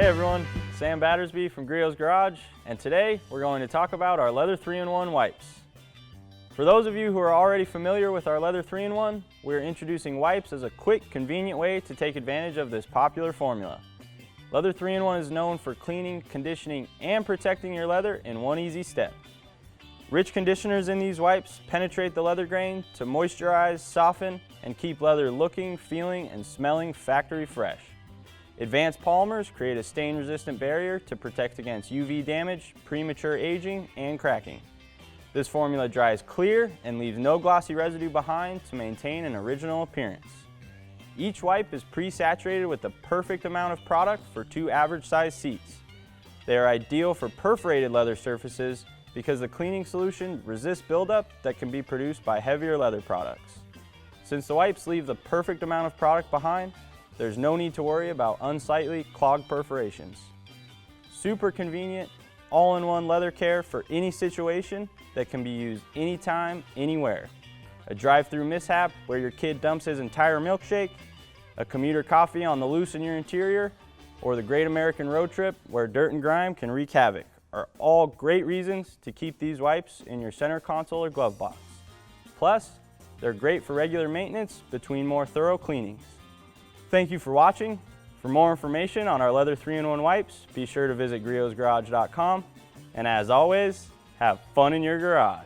everyone, Sam Battersby from Griot's Garage, and today we're going to talk about our leather 3-in-1 wipes. For those of you who are already familiar with our leather 3-in-1, we're introducing wipes as a quick, convenient way to take advantage of this popular formula. Leather 3-in-1 is known for cleaning, conditioning, and protecting your leather in one easy step. Rich conditioners in these wipes penetrate the leather grain to moisturize, soften, and keep leather looking, feeling, and smelling factory fresh. Advanced polymers create a stain-resistant barrier to protect against UV damage, premature aging, and cracking. This formula dries clear and leaves no glossy residue behind to maintain an original appearance. Each wipe is pre-saturated with the perfect amount of product for 2 average-sized seats. They are ideal for perforated leather surfaces because the cleaning solution resists buildup that can be produced by heavier leather products. Since the wipes leave the perfect amount of product behind, there's no need to worry about unsightly clogged perforations. Super convenient, all-in-one leather care for any situation that can be used anytime, anywhere. A drive-through mishap where your kid dumps his entire milkshake, a commuter coffee on the loose in your interior, or the great American road trip where dirt and grime can wreak havoc are all great reasons to keep these wipes in your center console or glove box. Plus, they're great for regular maintenance between more thorough cleanings. Thank you for watching. For more information on our leather 3-in-1 wipes, be sure to visit griotsgarage.com. And as always, have fun in your garage.